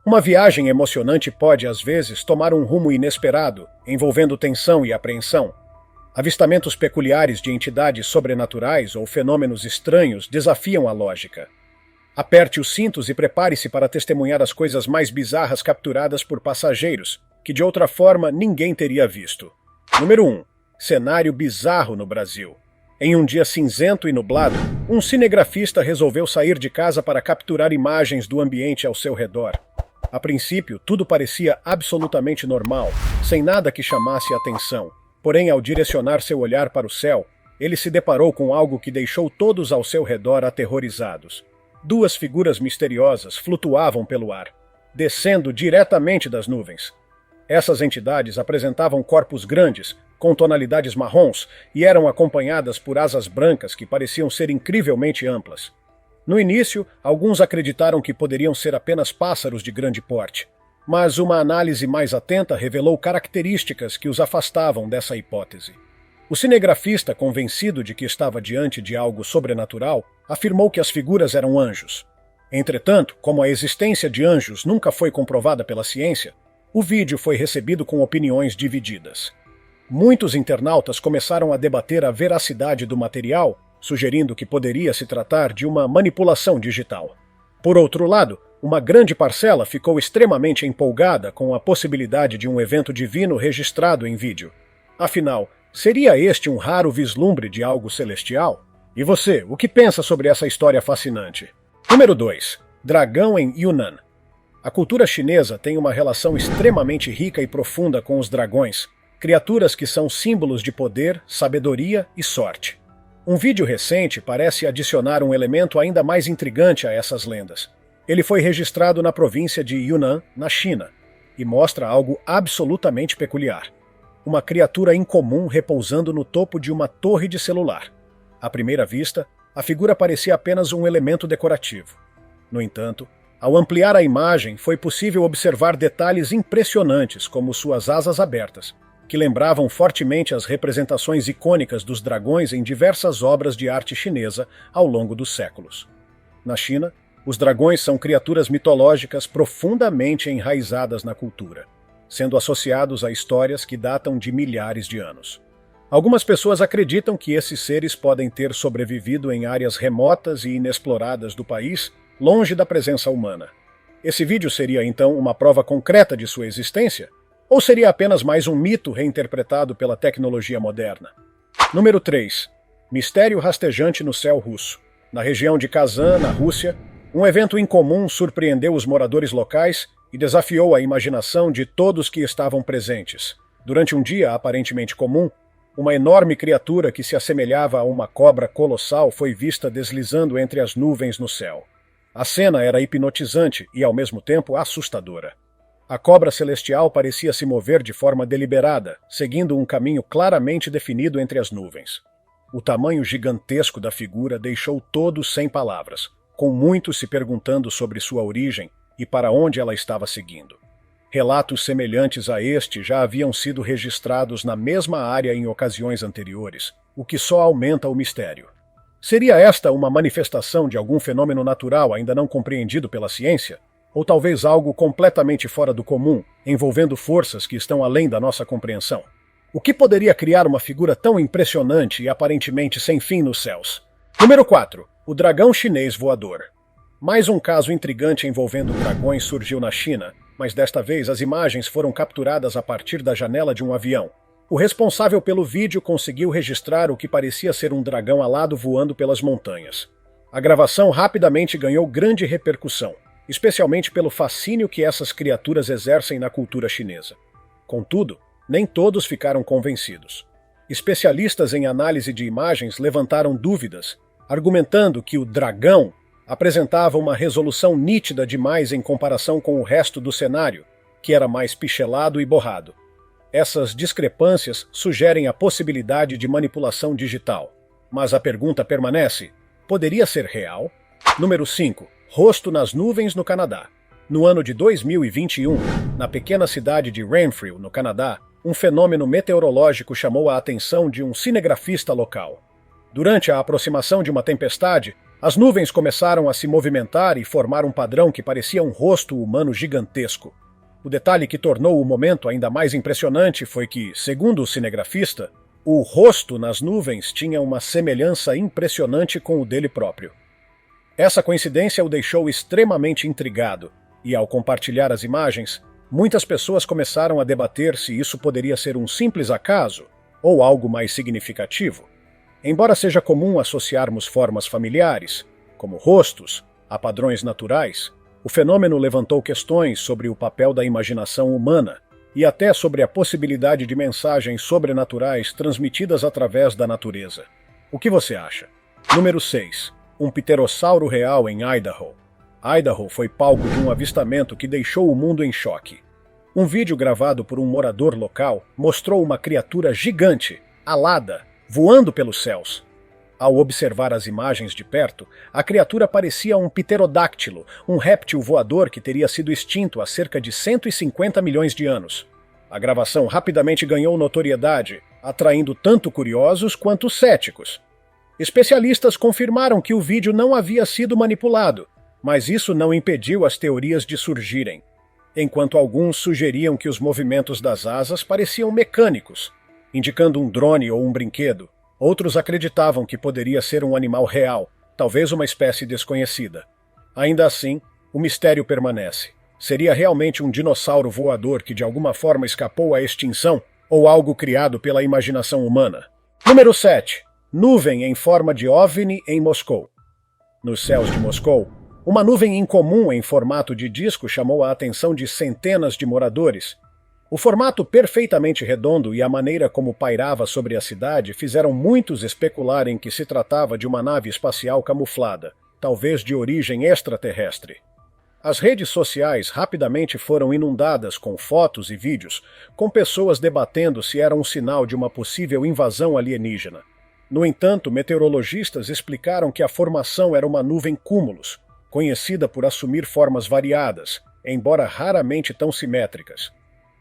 Uma viagem emocionante pode, às vezes, tomar um rumo inesperado, envolvendo tensão e apreensão. Avistamentos peculiares de entidades sobrenaturais ou fenômenos estranhos desafiam a lógica. Aperte os cintos e prepare-se para testemunhar as coisas mais bizarras capturadas por passageiros, que de outra forma ninguém teria visto. Número 1. Cenário bizarro no Brasil. Em um dia cinzento e nublado, um cinegrafista resolveu sair de casa para capturar imagens do ambiente ao seu redor. A princípio, tudo parecia absolutamente normal, sem nada que chamasse a atenção. Porém, ao direcionar seu olhar para o céu, ele se deparou com algo que deixou todos ao seu redor aterrorizados. Duas figuras misteriosas flutuavam pelo ar, descendo diretamente das nuvens. Essas entidades apresentavam corpos grandes, com tonalidades marrons, e eram acompanhadas por asas brancas que pareciam ser incrivelmente amplas. No início, alguns acreditaram que poderiam ser apenas pássaros de grande porte, mas uma análise mais atenta revelou características que os afastavam dessa hipótese. O cinegrafista, convencido de que estava diante de algo sobrenatural, afirmou que as figuras eram anjos. Entretanto, como a existência de anjos nunca foi comprovada pela ciência, o vídeo foi recebido com opiniões divididas. Muitos internautas começaram a debater a veracidade do material, sugerindo que poderia se tratar de uma manipulação digital. Por outro lado, uma grande parcela ficou extremamente empolgada com a possibilidade de um evento divino registrado em vídeo. Afinal, seria este um raro vislumbre de algo celestial? E você, o que pensa sobre essa história fascinante? Número 2. Dragão em Yunnan. A cultura chinesa tem uma relação extremamente rica e profunda com os dragões, criaturas que são símbolos de poder, sabedoria e sorte. Um vídeo recente parece adicionar um elemento ainda mais intrigante a essas lendas. Ele foi registrado na província de Yunnan, na China, e mostra algo absolutamente peculiar. Uma criatura incomum repousando no topo de uma torre de celular. À primeira vista, a figura parecia apenas um elemento decorativo. No entanto, ao ampliar a imagem, foi possível observar detalhes impressionantes, como suas asas abertas, que lembravam fortemente as representações icônicas dos dragões em diversas obras de arte chinesa ao longo dos séculos. Na China, os dragões são criaturas mitológicas profundamente enraizadas na cultura, sendo associados a histórias que datam de milhares de anos. Algumas pessoas acreditam que esses seres podem ter sobrevivido em áreas remotas e inexploradas do país, longe da presença humana. Esse vídeo seria então uma prova concreta de sua existência? Ou seria apenas mais um mito reinterpretado pela tecnologia moderna? Número 3. Mistério rastejante no céu russo. Na região de Kazan, na Rússia, um evento incomum surpreendeu os moradores locais e desafiou a imaginação de todos que estavam presentes. Durante um dia aparentemente comum, uma enorme criatura que se assemelhava a uma cobra colossal foi vista deslizando entre as nuvens no céu. A cena era hipnotizante e, ao mesmo tempo, assustadora. A cobra celestial parecia se mover de forma deliberada, seguindo um caminho claramente definido entre as nuvens. O tamanho gigantesco da figura deixou todos sem palavras, com muitos se perguntando sobre sua origem e para onde ela estava seguindo. Relatos semelhantes a este já haviam sido registrados na mesma área em ocasiões anteriores, o que só aumenta o mistério. Seria esta uma manifestação de algum fenômeno natural ainda não compreendido pela ciência? Ou talvez algo completamente fora do comum, envolvendo forças que estão além da nossa compreensão? O que poderia criar uma figura tão impressionante e aparentemente sem fim nos céus? Número 4. O dragão chinês voador. Mais um caso intrigante envolvendo dragões surgiu na China, mas desta vez as imagens foram capturadas a partir da janela de um avião. O responsável pelo vídeo conseguiu registrar o que parecia ser um dragão alado voando pelas montanhas. A gravação rapidamente ganhou grande repercussão, especialmente pelo fascínio que essas criaturas exercem na cultura chinesa. Contudo, nem todos ficaram convencidos. Especialistas em análise de imagens levantaram dúvidas, argumentando que o dragão apresentava uma resolução nítida demais em comparação com o resto do cenário, que era mais pixelado e borrado. Essas discrepâncias sugerem a possibilidade de manipulação digital. Mas a pergunta permanece: poderia ser real? Número 5. Rosto nas nuvens no Canadá. No ano de 2021, na pequena cidade de Renfrew, no Canadá, um fenômeno meteorológico chamou a atenção de um cinegrafista local. Durante a aproximação de uma tempestade, As nuvens começaram a se movimentar e formar um padrão que parecia um rosto humano gigantesco. O detalhe que tornou o momento ainda mais impressionante foi que, segundo o cinegrafista, o rosto nas nuvens tinha uma semelhança impressionante com o dele próprio. Essa coincidência o deixou extremamente intrigado, e ao compartilhar as imagens, muitas pessoas começaram a debater se isso poderia ser um simples acaso ou algo mais significativo. Embora seja comum associarmos formas familiares, como rostos, a padrões naturais, o fenômeno levantou questões sobre o papel da imaginação humana e até sobre a possibilidade de mensagens sobrenaturais transmitidas através da natureza. O que você acha? Número 6. Um pterossauro real em Idaho. Idaho foi palco de um avistamento que deixou o mundo em choque. Um vídeo gravado por um morador local mostrou uma criatura gigante, alada, voando pelos céus. Ao observar as imagens de perto, a criatura parecia um pterodáctilo, um réptil voador que teria sido extinto há cerca de 150 milhões de anos. A gravação rapidamente ganhou notoriedade, atraindo tanto curiosos quanto céticos. Especialistas confirmaram que o vídeo não havia sido manipulado, mas isso não impediu as teorias de surgirem. Enquanto alguns sugeriam que os movimentos das asas pareciam mecânicos, indicando um drone ou um brinquedo, outros acreditavam que poderia ser um animal real, talvez uma espécie desconhecida. Ainda assim, o mistério permanece. Seria realmente um dinossauro voador que de alguma forma escapou à extinção ou algo criado pela imaginação humana? Número 7. Nuvem em forma de OVNI em Moscou. Nos céus de Moscou, uma nuvem incomum em formato de disco chamou a atenção de centenas de moradores. O formato perfeitamente redondo e a maneira como pairava sobre a cidade fizeram muitos especularem que se tratava de uma nave espacial camuflada, talvez de origem extraterrestre. As redes sociais rapidamente foram inundadas com fotos e vídeos, com pessoas debatendo se era um sinal de uma possível invasão alienígena. No entanto, meteorologistas explicaram que a formação era uma nuvem cúmulos, conhecida por assumir formas variadas, embora raramente tão simétricas.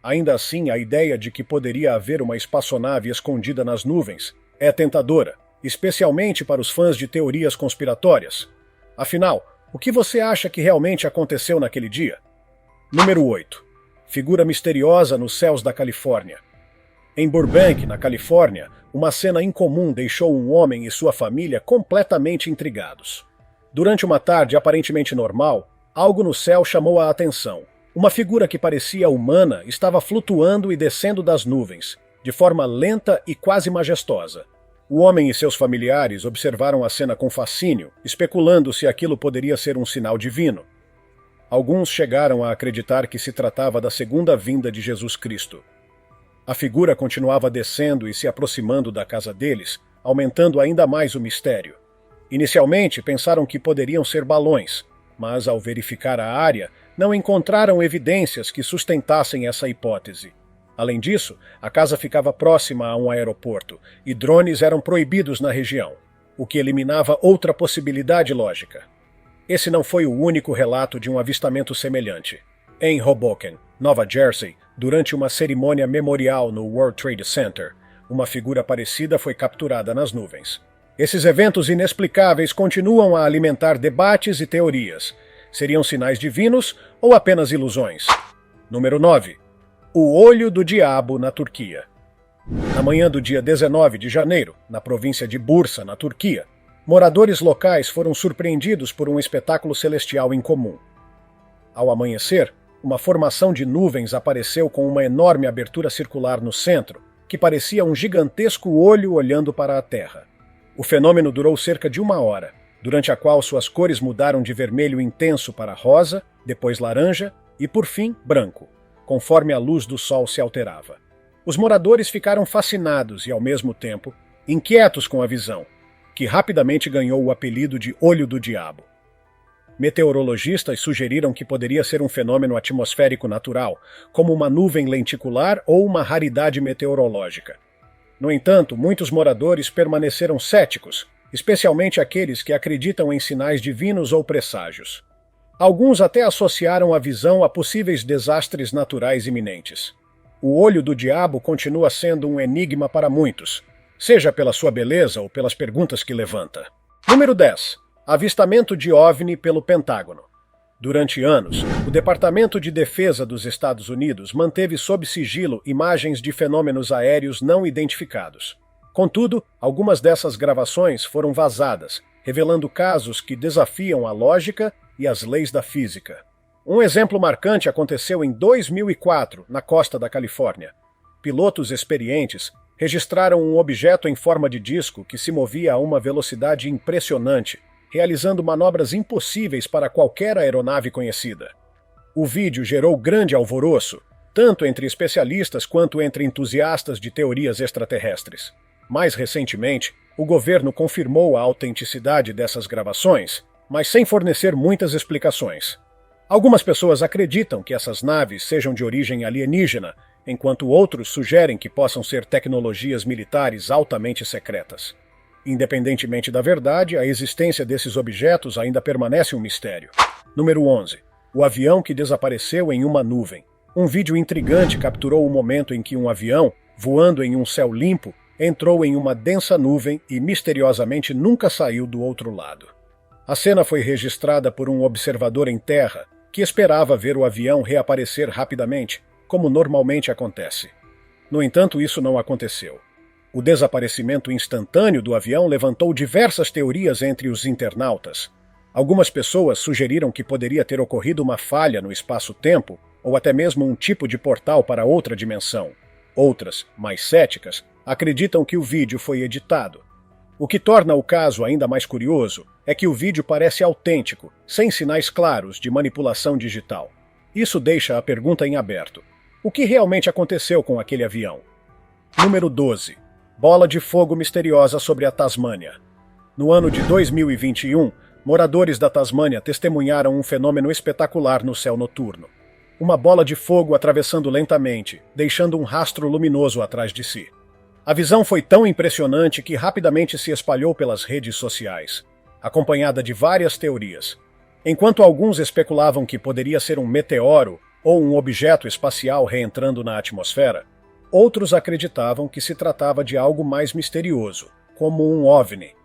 Ainda assim, a ideia de que poderia haver uma espaçonave escondida nas nuvens é tentadora, especialmente para os fãs de teorias conspiratórias. Afinal, o que você acha que realmente aconteceu naquele dia? Número 8. Figura misteriosa nos céus da Califórnia. Em Burbank, na Califórnia, uma cena incomum deixou um homem e sua família completamente intrigados. Durante uma tarde aparentemente normal, algo no céu chamou a atenção. Uma figura que parecia humana estava flutuando e descendo das nuvens, de forma lenta e quase majestosa. O homem e seus familiares observaram a cena com fascínio, especulando se aquilo poderia ser um sinal divino. Alguns chegaram a acreditar que se tratava da segunda vinda de Jesus Cristo. A figura continuava descendo e se aproximando da casa deles, aumentando ainda mais o mistério. Inicialmente pensaram que poderiam ser balões, mas ao verificar a área, não encontraram evidências que sustentassem essa hipótese. Além disso, a casa ficava próxima a um aeroporto e drones eram proibidos na região, o que eliminava outra possibilidade lógica. Esse não foi o único relato de um avistamento semelhante. Em Hoboken, Nova Jersey, durante uma cerimônia memorial no World Trade Center, uma figura parecida foi capturada nas nuvens. Esses eventos inexplicáveis continuam a alimentar debates e teorias. Seriam sinais divinos ou apenas ilusões? Número 9. O olho do diabo na Turquia. Na manhã do dia 19 de janeiro, na província de Bursa, na Turquia, moradores locais foram surpreendidos por um espetáculo celestial incomum. Ao amanhecer, uma formação de nuvens apareceu com uma enorme abertura circular no centro, que parecia um gigantesco olho olhando para a Terra. O fenômeno durou cerca de 1 hora, durante a qual suas cores mudaram de vermelho intenso para rosa, depois laranja e, por fim, branco, conforme a luz do sol se alterava. Os moradores ficaram fascinados e, ao mesmo tempo, inquietos com a visão, que rapidamente ganhou o apelido de Olho do Diabo. Meteorologistas sugeriram que poderia ser um fenômeno atmosférico natural, como uma nuvem lenticular ou uma raridade meteorológica. No entanto, muitos moradores permaneceram céticos, especialmente aqueles que acreditam em sinais divinos ou presságios. Alguns até associaram a visão a possíveis desastres naturais iminentes. O olho do diabo continua sendo um enigma para muitos, seja pela sua beleza ou pelas perguntas que levanta. Número 10. Avistamento de OVNI pelo Pentágono. Durante anos, o Departamento de Defesa dos Estados Unidos manteve sob sigilo imagens de fenômenos aéreos não identificados. Contudo, algumas dessas gravações foram vazadas, revelando casos que desafiam a lógica e as leis da física. Um exemplo marcante aconteceu em 2004, na costa da Califórnia. Pilotos experientes registraram um objeto em forma de disco que se movia a uma velocidade impressionante, realizando manobras impossíveis para qualquer aeronave conhecida. O vídeo gerou grande alvoroço, tanto entre especialistas quanto entre entusiastas de teorias extraterrestres. Mais recentemente, o governo confirmou a autenticidade dessas gravações, mas sem fornecer muitas explicações. Algumas pessoas acreditam que essas naves sejam de origem alienígena, enquanto outros sugerem que possam ser tecnologias militares altamente secretas. Independentemente da verdade, a existência desses objetos ainda permanece um mistério. Número 11. O avião que desapareceu em uma nuvem. Um vídeo intrigante capturou o momento em que um avião, voando em um céu limpo, entrou em uma densa nuvem e misteriosamente nunca saiu do outro lado. A cena foi registrada por um observador em terra que esperava ver o avião reaparecer rapidamente, como normalmente acontece. No entanto, isso não aconteceu. O desaparecimento instantâneo do avião levantou diversas teorias entre os internautas. Algumas pessoas sugeriram que poderia ter ocorrido uma falha no espaço-tempo ou até mesmo um tipo de portal para outra dimensão. Outras, mais céticas, acreditam que o vídeo foi editado. O que torna o caso ainda mais curioso é que o vídeo parece autêntico, sem sinais claros de manipulação digital. Isso deixa a pergunta em aberto. O que realmente aconteceu com aquele avião? Número 12. Bola de fogo misteriosa sobre a Tasmânia. No ano de 2021, moradores da Tasmânia testemunharam um fenômeno espetacular no céu noturno. Uma bola de fogo atravessando lentamente, deixando um rastro luminoso atrás de si. A visão foi tão impressionante que rapidamente se espalhou pelas redes sociais, acompanhada de várias teorias. Enquanto alguns especulavam que poderia ser um meteoro ou um objeto espacial reentrando na atmosfera, outros acreditavam que se tratava de algo mais misterioso, como um OVNI.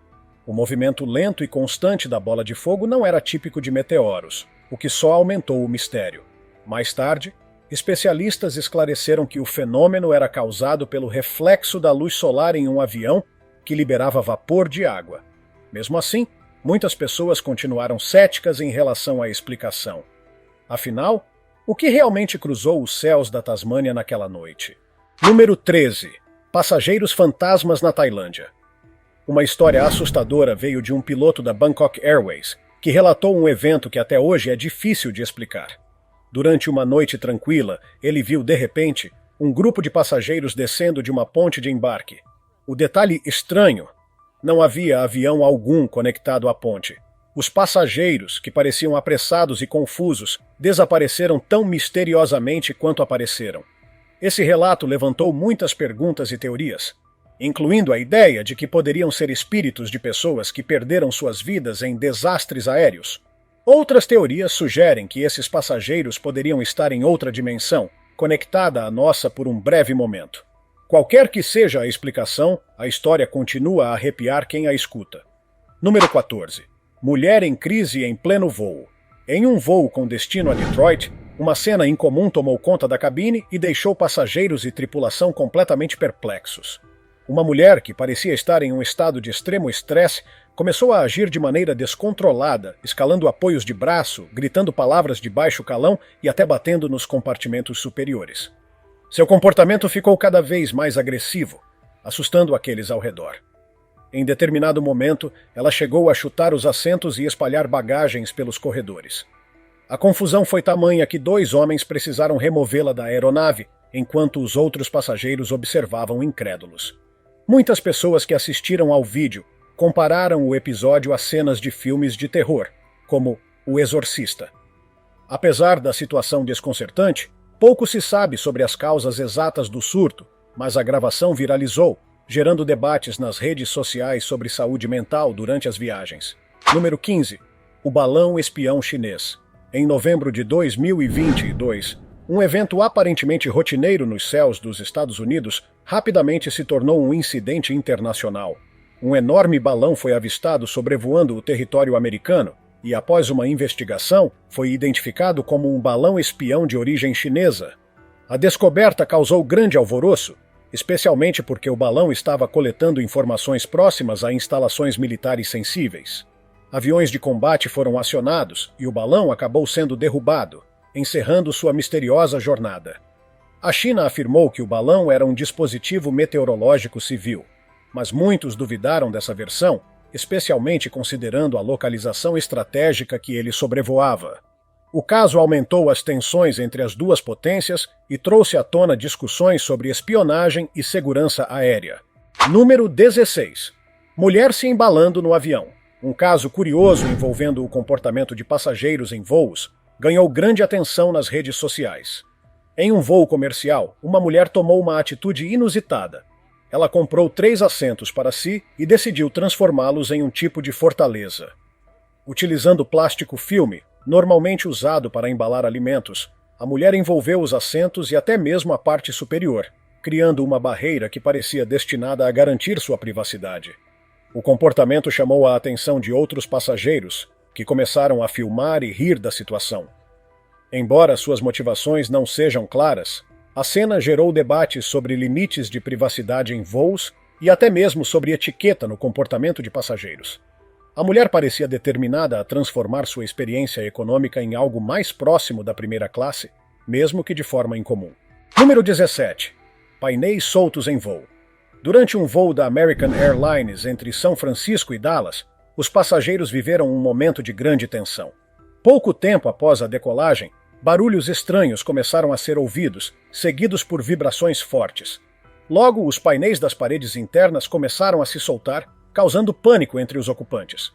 O movimento lento e constante da bola de fogo não era típico de meteoros, o que só aumentou o mistério. Mais tarde, especialistas esclareceram que o fenômeno era causado pelo reflexo da luz solar em um avião que liberava vapor de água. Mesmo assim, muitas pessoas continuaram céticas em relação à explicação. Afinal, o que realmente cruzou os céus da Tasmânia naquela noite? Número 13. Passageiros fantasmas na Tailândia. Uma história assustadora veio de um piloto da Bangkok Airways, que relatou um evento que até hoje é difícil de explicar. Durante uma noite tranquila, ele viu, de repente, um grupo de passageiros descendo de uma ponte de embarque. O detalhe estranho: não havia avião algum conectado à ponte. Os passageiros, que pareciam apressados e confusos, desapareceram tão misteriosamente quanto apareceram. Esse relato levantou muitas perguntas e teorias, incluindo a ideia de que poderiam ser espíritos de pessoas que perderam suas vidas em desastres aéreos. Outras teorias sugerem que esses passageiros poderiam estar em outra dimensão, conectada à nossa por um breve momento. Qualquer que seja a explicação, a história continua a arrepiar quem a escuta. Número 14. Mulher em crise em pleno voo. Em um voo com destino a Detroit, uma cena incomum tomou conta da cabine e deixou passageiros e tripulação completamente perplexos. Uma mulher, que parecia estar em um estado de extremo estresse, começou a agir de maneira descontrolada, escalando apoios de braço, gritando palavras de baixo calão e até batendo nos compartimentos superiores. Seu comportamento ficou cada vez mais agressivo, assustando aqueles ao redor. Em determinado momento, ela chegou a chutar os assentos e espalhar bagagens pelos corredores. A confusão foi tamanha que 2 homens precisaram removê-la da aeronave, enquanto os outros passageiros observavam incrédulos. Muitas pessoas que assistiram ao vídeo compararam o episódio a cenas de filmes de terror, como O Exorcista. Apesar da situação desconcertante, pouco se sabe sobre as causas exatas do surto, mas a gravação viralizou, gerando debates nas redes sociais sobre saúde mental durante as viagens. Número 15. O balão espião chinês. Em novembro de 2022, um evento aparentemente rotineiro nos céus dos Estados Unidos rapidamente se tornou um incidente internacional. um enorme balão foi avistado sobrevoando o território americano e, após uma investigação, foi identificado como um balão espião de origem chinesa. A descoberta causou grande alvoroço, especialmente porque o balão estava coletando informações próximas a instalações militares sensíveis. Aviões de combate foram acionados e o balão acabou sendo derrubado, encerrando sua misteriosa jornada. A China afirmou que o balão era um dispositivo meteorológico civil, mas muitos duvidaram dessa versão, especialmente considerando a localização estratégica que ele sobrevoava. O caso aumentou as tensões entre as duas potências e trouxe à tona discussões sobre espionagem e segurança aérea. Número 16. Mulher se embalando no avião. Um caso curioso envolvendo o comportamento de passageiros em voos ganhou grande atenção nas redes sociais. Em um voo comercial, uma mulher tomou uma atitude inusitada. Ela comprou 3 assentos para si e decidiu transformá-los em um tipo de fortaleza. Utilizando plástico filme, normalmente usado para embalar alimentos, a mulher envolveu os assentos e até mesmo a parte superior, criando uma barreira que parecia destinada a garantir sua privacidade. O comportamento chamou a atenção de outros passageiros, que começaram a filmar e rir da situação. Embora suas motivações não sejam claras, a cena gerou debates sobre limites de privacidade em voos e até mesmo sobre etiqueta no comportamento de passageiros. A mulher parecia determinada a transformar sua experiência econômica em algo mais próximo da primeira classe, mesmo que de forma incomum. Número 17. Painéis soltos em voo. Durante um voo da American Airlines entre São Francisco e Dallas, os passageiros viveram um momento de grande tensão. Pouco tempo após a decolagem, barulhos estranhos começaram a ser ouvidos, seguidos por vibrações fortes. Logo, os painéis das paredes internas começaram a se soltar, causando pânico entre os ocupantes.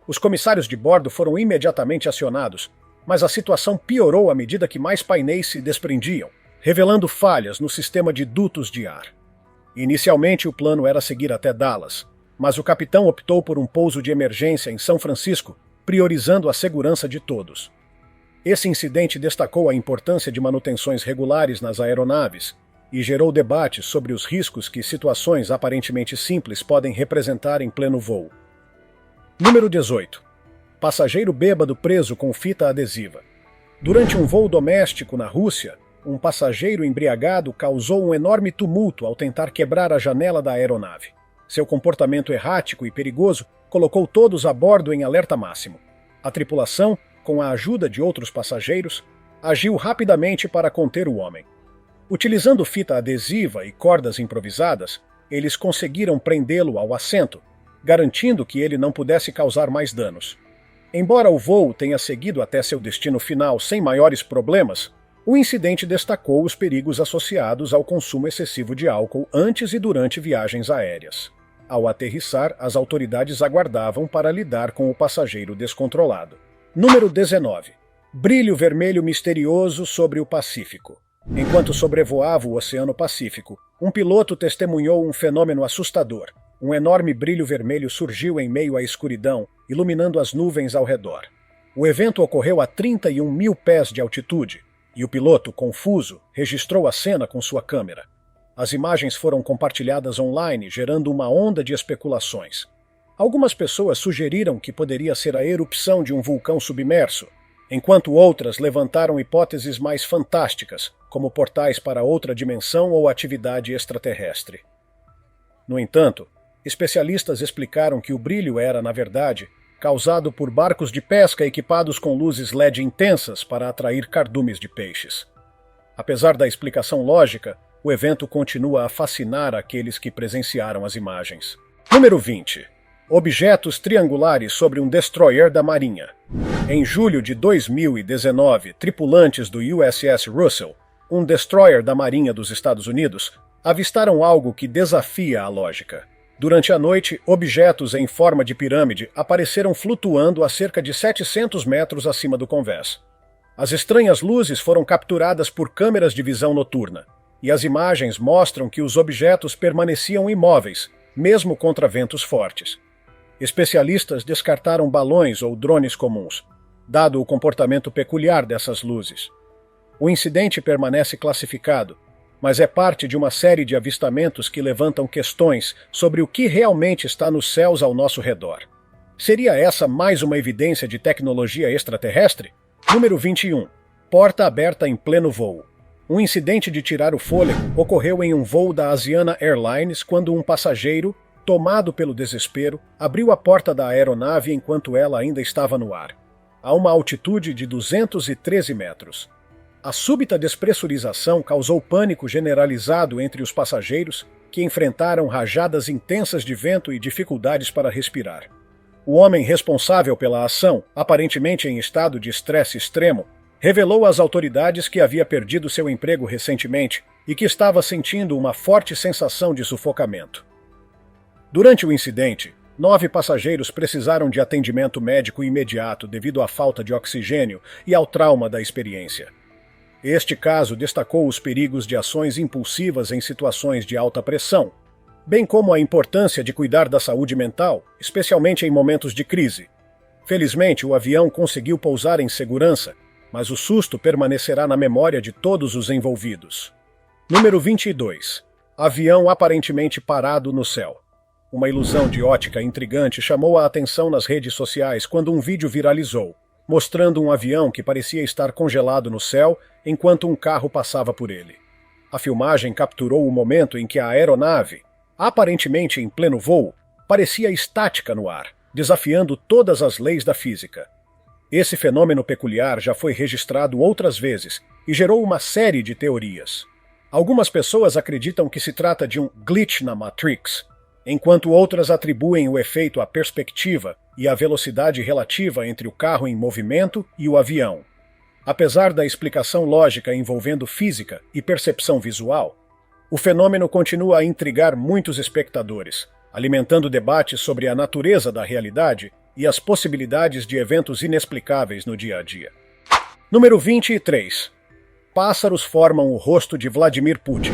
Os comissários de bordo foram imediatamente acionados, mas a situação piorou à medida que mais painéis se desprendiam, revelando falhas no sistema de dutos de ar. Inicialmente, o plano era seguir até Dallas, mas o capitão optou por um pouso de emergência em São Francisco, priorizando a segurança de todos. Esse incidente destacou a importância de manutenções regulares nas aeronaves e gerou debates sobre os riscos que situações aparentemente simples podem representar em pleno voo. Número 18. Passageiro bêbado preso com fita adesiva. Durante um voo doméstico na Rússia, um passageiro embriagado causou um enorme tumulto ao tentar quebrar a janela da aeronave. Seu comportamento errático e perigoso colocou todos a bordo em alerta máximo. A tripulação, com a ajuda de outros passageiros, agiu rapidamente para conter o homem. Utilizando fita adesiva e cordas improvisadas, eles conseguiram prendê-lo ao assento, garantindo que ele não pudesse causar mais danos. Embora o voo tenha seguido até seu destino final sem maiores problemas, o incidente destacou os perigos associados ao consumo excessivo de álcool antes e durante viagens aéreas. Ao aterrissar, as autoridades aguardavam para lidar com o passageiro descontrolado. Número 19. Brilho vermelho misterioso sobre o Pacífico. Enquanto sobrevoava o Oceano Pacífico, um piloto testemunhou um fenômeno assustador. Um enorme brilho vermelho surgiu em meio à escuridão, iluminando as nuvens ao redor. O evento ocorreu a 31 mil pés de altitude, e o piloto, confuso, registrou a cena com sua câmera. As imagens foram compartilhadas online, gerando uma onda de especulações. Algumas pessoas sugeriram que poderia ser a erupção de um vulcão submerso, enquanto outras levantaram hipóteses mais fantásticas, como portais para outra dimensão ou atividade extraterrestre. No entanto, especialistas explicaram que o brilho era, na verdade, causado por barcos de pesca equipados com luzes LED intensas para atrair cardumes de peixes. Apesar da explicação lógica, o evento continua a fascinar aqueles que presenciaram as imagens. Número 20. Objetos triangulares sobre um destroyer da Marinha. Em julho de 2019, tripulantes do USS Russell, um destroyer da Marinha dos Estados Unidos, avistaram algo que desafia a lógica. Durante a noite, objetos em forma de pirâmide apareceram flutuando a cerca de 700 metros acima do convés. As estranhas luzes foram capturadas por câmeras de visão noturna, e as imagens mostram que os objetos permaneciam imóveis, mesmo contra ventos fortes. Especialistas descartaram balões ou drones comuns, dado o comportamento peculiar dessas luzes. O incidente permanece classificado, mas é parte de uma série de avistamentos que levantam questões sobre o que realmente está nos céus ao nosso redor. Seria essa mais uma evidência de tecnologia extraterrestre? Número 21. Porta aberta em pleno voo. Um incidente de tirar o fôlego ocorreu em um voo da Asiana Airlines quando um passageiro, tomado pelo desespero, abriu a porta da aeronave enquanto ela ainda estava no ar, a uma altitude de 213 metros. A súbita despressurização causou pânico generalizado entre os passageiros, que enfrentaram rajadas intensas de vento e dificuldades para respirar. O homem responsável pela ação, aparentemente em estado de estresse extremo, revelou às autoridades que havia perdido seu emprego recentemente e que estava sentindo uma forte sensação de sufocamento. Durante o incidente, 9 passageiros precisaram de atendimento médico imediato devido à falta de oxigênio e ao trauma da experiência. Este caso destacou os perigos de ações impulsivas em situações de alta pressão, bem como a importância de cuidar da saúde mental, especialmente em momentos de crise. Felizmente, o avião conseguiu pousar em segurança, mas o susto permanecerá na memória de todos os envolvidos. Número 22. Avião aparentemente parado no céu. Uma ilusão de ótica intrigante chamou a atenção nas redes sociais quando um vídeo viralizou, mostrando um avião que parecia estar congelado no céu enquanto um carro passava por ele. A filmagem capturou o momento em que a aeronave, aparentemente em pleno voo, parecia estática no ar, desafiando todas as leis da física. Esse fenômeno peculiar já foi registrado outras vezes e gerou uma série de teorias. Algumas pessoas acreditam que se trata de um glitch na Matrix, enquanto outras atribuem o efeito à perspectiva e à velocidade relativa entre o carro em movimento e o avião. Apesar da explicação lógica envolvendo física e percepção visual, o fenômeno continua a intrigar muitos espectadores, alimentando debates sobre a natureza da realidade e as possibilidades de eventos inexplicáveis no dia a dia. Número 23. Pássaros formam o rosto de Vladimir Putin.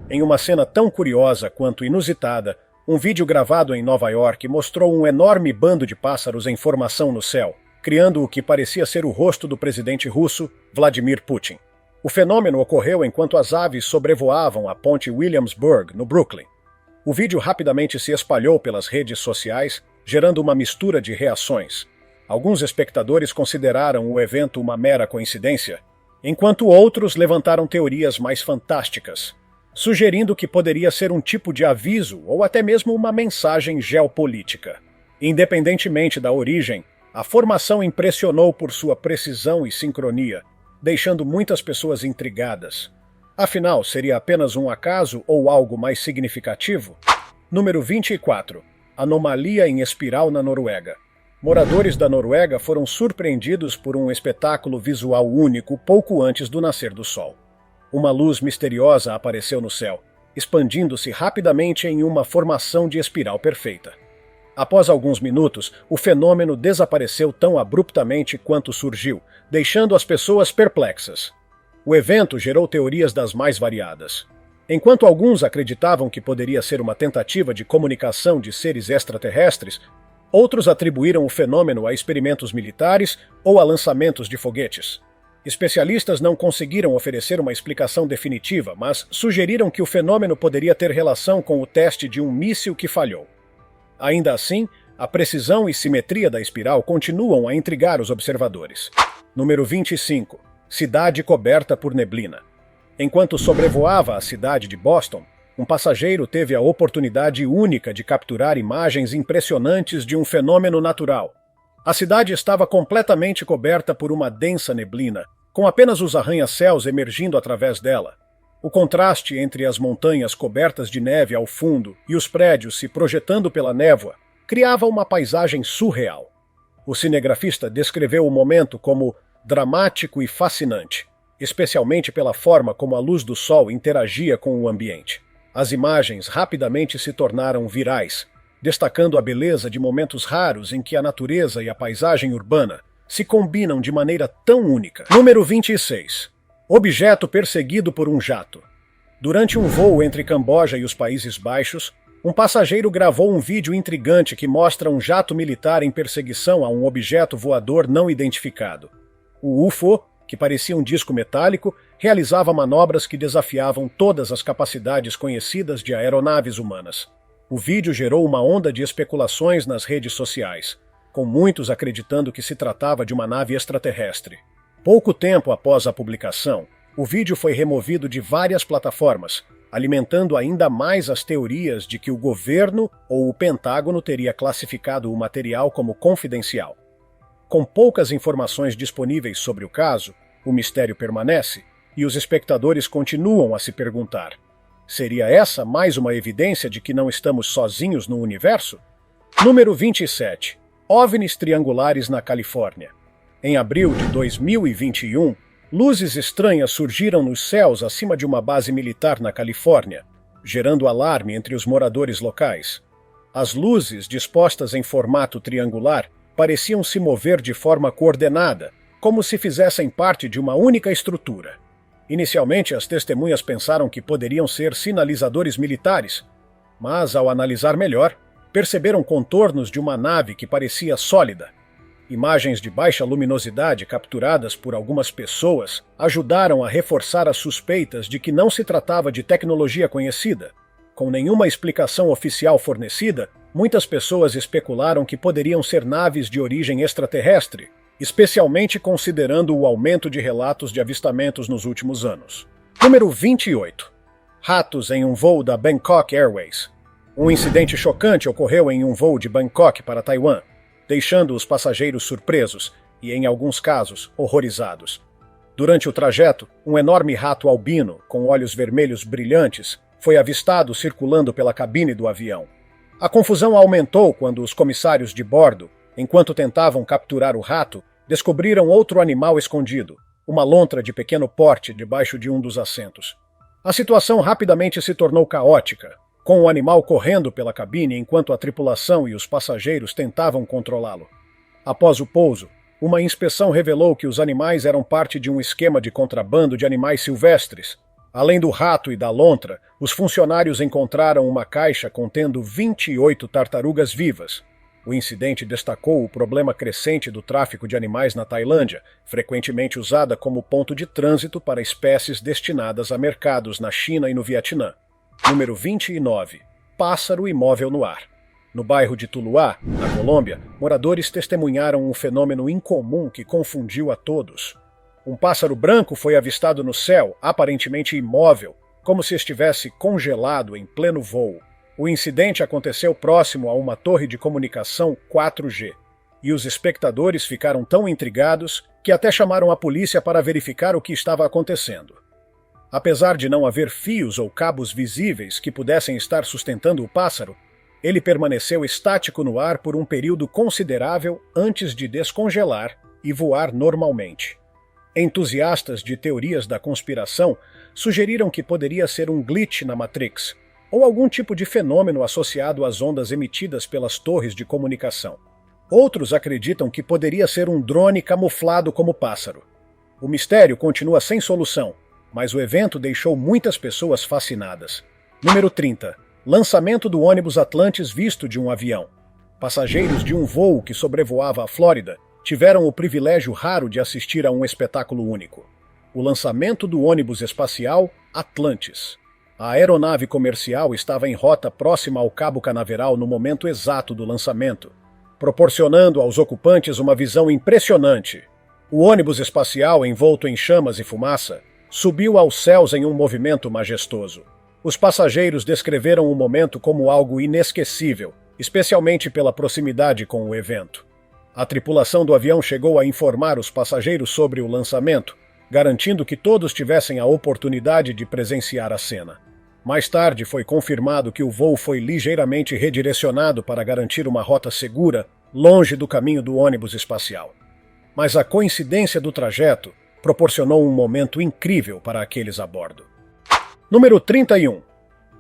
Em uma cena tão curiosa quanto inusitada, um vídeo gravado em Nova York mostrou um enorme bando de pássaros em formação no céu, criando o que parecia ser o rosto do presidente russo, Vladimir Putin. O fenômeno ocorreu enquanto as aves sobrevoavam a ponte Williamsburg, no Brooklyn. O vídeo rapidamente se espalhou pelas redes sociais, gerando uma mistura de reações. Alguns espectadores consideraram o evento uma mera coincidência, enquanto outros levantaram teorias mais fantásticas, sugerindo que poderia ser um tipo de aviso ou até mesmo uma mensagem geopolítica. Independentemente da origem, a formação impressionou por sua precisão e sincronia, deixando muitas pessoas intrigadas. Afinal, seria apenas um acaso ou algo mais significativo? Número 24. Anomalia em espiral na Noruega. Moradores da Noruega foram surpreendidos por um espetáculo visual único pouco antes do nascer do sol. Uma luz misteriosa apareceu no céu, expandindo-se rapidamente em uma formação de espiral perfeita. Após alguns minutos, o fenômeno desapareceu tão abruptamente quanto surgiu, deixando as pessoas perplexas. O evento gerou teorias das mais variadas. Enquanto alguns acreditavam que poderia ser uma tentativa de comunicação de seres extraterrestres, outros atribuíram o fenômeno a experimentos militares ou a lançamentos de foguetes. Especialistas não conseguiram oferecer uma explicação definitiva, mas sugeriram que o fenômeno poderia ter relação com o teste de um míssil que falhou. Ainda assim, a precisão e simetria da espiral continuam a intrigar os observadores. Número 25. Cidade coberta por neblina. Enquanto sobrevoava a cidade de Boston, um passageiro teve a oportunidade única de capturar imagens impressionantes de um fenômeno natural. A cidade estava completamente coberta por uma densa neblina, com apenas os arranha-céus emergindo através dela. O contraste entre as montanhas cobertas de neve ao fundo e os prédios se projetando pela névoa criava uma paisagem surreal. O cinegrafista descreveu o momento como dramático e fascinante, especialmente pela forma como a luz do sol interagia com o ambiente. As imagens rapidamente se tornaram virais, destacando a beleza de momentos raros em que a natureza e a paisagem urbana se combinam de maneira tão única. Número 26. Objeto perseguido por um jato. Durante um voo entre Camboja e os Países Baixos, um passageiro gravou um vídeo intrigante que mostra um jato militar em perseguição a um objeto voador não identificado. O UFO, que parecia um disco metálico, realizava manobras que desafiavam todas as capacidades conhecidas de aeronaves humanas. O vídeo gerou uma onda de especulações nas redes sociais, com muitos acreditando que se tratava de uma nave extraterrestre. Pouco tempo após a publicação, o vídeo foi removido de várias plataformas, alimentando ainda mais as teorias de que o governo ou o Pentágono teria classificado o material como confidencial. Com poucas informações disponíveis sobre o caso, o mistério permanece e os espectadores continuam a se perguntar: seria essa mais uma evidência de que não estamos sozinhos no universo? Número 27. OVNIs triangulares na Califórnia. Em abril de 2021, luzes estranhas surgiram nos céus acima de uma base militar na Califórnia, gerando alarme entre os moradores locais. As luzes, dispostas em formato triangular, pareciam se mover de forma coordenada, como se fizessem parte de uma única estrutura. Inicialmente, as testemunhas pensaram que poderiam ser sinalizadores militares, mas, ao analisar melhor, perceberam contornos de uma nave que parecia sólida. Imagens de baixa luminosidade capturadas por algumas pessoas ajudaram a reforçar as suspeitas de que não se tratava de tecnologia conhecida. Com nenhuma explicação oficial fornecida, muitas pessoas especularam que poderiam ser naves de origem extraterrestre, especialmente considerando o aumento de relatos de avistamentos nos últimos anos. Número 28. Ratos em um voo da Bangkok Airways. Um incidente chocante ocorreu em um voo de Bangkok para Taiwan, deixando os passageiros surpresos e, em alguns casos, horrorizados. Durante o trajeto, um enorme rato albino, com olhos vermelhos brilhantes, foi avistado circulando pela cabine do avião. A confusão aumentou quando os comissários de bordo, enquanto tentavam capturar o rato, descobriram outro animal escondido, uma lontra de pequeno porte debaixo de um dos assentos. A situação rapidamente se tornou caótica, com o animal correndo pela cabine enquanto a tripulação e os passageiros tentavam controlá-lo. Após o pouso, uma inspeção revelou que os animais eram parte de um esquema de contrabando de animais silvestres. Além do rato e da lontra, os funcionários encontraram uma caixa contendo 28 tartarugas vivas. O incidente destacou o problema crescente do tráfico de animais na Tailândia, frequentemente usada como ponto de trânsito para espécies destinadas a mercados na China e no Vietnã. Número 29. Pássaro imóvel no ar. No bairro de Tuluá, na Colômbia, moradores testemunharam um fenômeno incomum que confundiu a todos. Um pássaro branco foi avistado no céu, aparentemente imóvel, como se estivesse congelado em pleno voo. O incidente aconteceu próximo a uma torre de comunicação 4G, e os espectadores ficaram tão intrigados que até chamaram a polícia para verificar o que estava acontecendo. Apesar de não haver fios ou cabos visíveis que pudessem estar sustentando o pássaro, ele permaneceu estático no ar por um período considerável antes de descongelar e voar normalmente. Entusiastas de teorias da conspiração sugeriram que poderia ser um glitch na Matrix, ou algum tipo de fenômeno associado às ondas emitidas pelas torres de comunicação. Outros acreditam que poderia ser um drone camuflado como pássaro. O mistério continua sem solução, mas o evento deixou muitas pessoas fascinadas. Número 30. Lançamento do ônibus Atlantis visto de um avião. Passageiros de um voo que sobrevoava a Flórida tiveram o privilégio raro de assistir a um espetáculo único: o lançamento do ônibus espacial Atlantis. A aeronave comercial estava em rota próxima ao Cabo Canaveral no momento exato do lançamento, proporcionando aos ocupantes uma visão impressionante. O ônibus espacial, envolto em chamas e fumaça, subiu aos céus em um movimento majestoso. Os passageiros descreveram o momento como algo inesquecível, especialmente pela proximidade com o evento. A tripulação do avião chegou a informar os passageiros sobre o lançamento, garantindo que todos tivessem a oportunidade de presenciar a cena. Mais tarde foi confirmado que o voo foi ligeiramente redirecionado para garantir uma rota segura, longe do caminho do ônibus espacial. Mas a coincidência do trajeto proporcionou um momento incrível para aqueles a bordo. Número 31.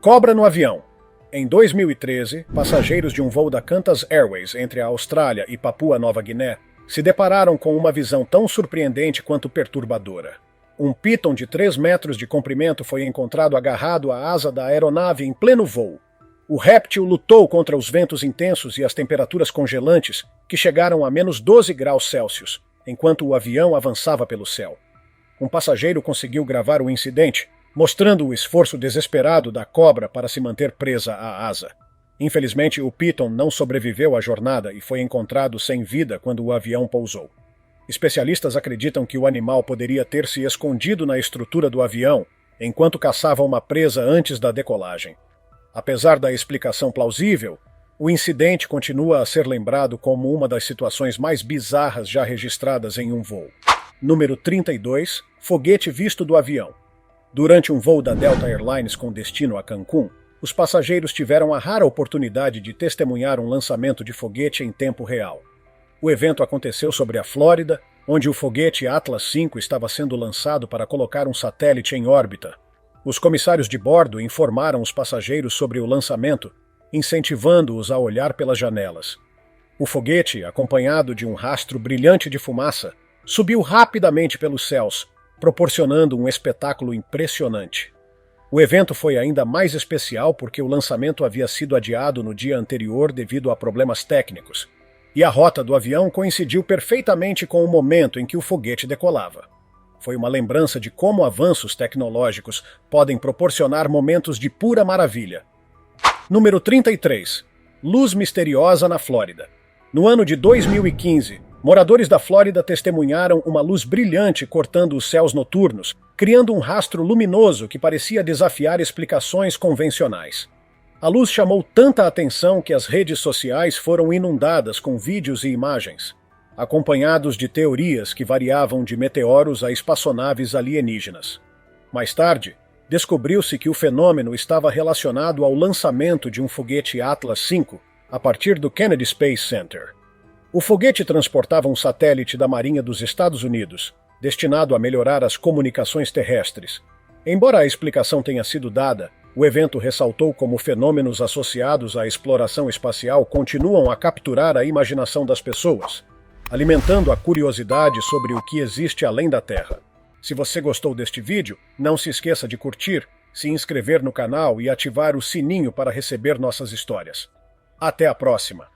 Cobra no avião. Em 2013, passageiros de um voo da Qantas Airways entre a Austrália e Papua Nova Guiné se depararam com uma visão tão surpreendente quanto perturbadora. Um píton de 3 metros de comprimento foi encontrado agarrado à asa da aeronave em pleno voo. O réptil lutou contra os ventos intensos e as temperaturas congelantes, que chegaram a -12 graus Celsius, enquanto o avião avançava pelo céu. um passageiro conseguiu gravar o incidente, mostrando o esforço desesperado da cobra para se manter presa à asa. Infelizmente, o Piton não sobreviveu à jornada e foi encontrado sem vida quando o avião pousou. Especialistas acreditam que o animal poderia ter se escondido na estrutura do avião enquanto caçava uma presa antes da decolagem. Apesar da explicação plausível, o incidente continua a ser lembrado como uma das situações mais bizarras já registradas em um voo. Número 32. Foguete visto do avião. Durante um voo da Delta Airlines com destino a Cancún, os passageiros tiveram a rara oportunidade de testemunhar um lançamento de foguete em tempo real. O evento aconteceu sobre a Flórida, onde o foguete Atlas V estava sendo lançado para colocar um satélite em órbita. Os comissários de bordo informaram os passageiros sobre o lançamento, incentivando-os a olhar pelas janelas. O foguete, acompanhado de um rastro brilhante de fumaça, subiu rapidamente pelos céus, proporcionando um espetáculo impressionante. O evento foi ainda mais especial porque o lançamento havia sido adiado no dia anterior devido a problemas técnicos, e a rota do avião coincidiu perfeitamente com o momento em que o foguete decolava. Foi uma lembrança de como avanços tecnológicos podem proporcionar momentos de pura maravilha. Número 33. Luz misteriosa na Flórida. No ano de 2015, moradores da Flórida testemunharam uma luz brilhante cortando os céus noturnos, criando um rastro luminoso que parecia desafiar explicações convencionais. A luz chamou tanta atenção que as redes sociais foram inundadas com vídeos e imagens, acompanhados de teorias que variavam de meteoros a espaçonaves alienígenas. Mais tarde, descobriu-se que o fenômeno estava relacionado ao lançamento de um foguete Atlas V a partir do Kennedy Space Center. O foguete transportava um satélite da Marinha dos Estados Unidos, destinado a melhorar as comunicações terrestres. Embora a explicação tenha sido dada, o evento ressaltou como fenômenos associados à exploração espacial continuam a capturar a imaginação das pessoas, alimentando a curiosidade sobre o que existe além da Terra. Se você gostou deste vídeo, não se esqueça de curtir, se inscrever no canal e ativar o sininho para receber nossas histórias. Até a próxima!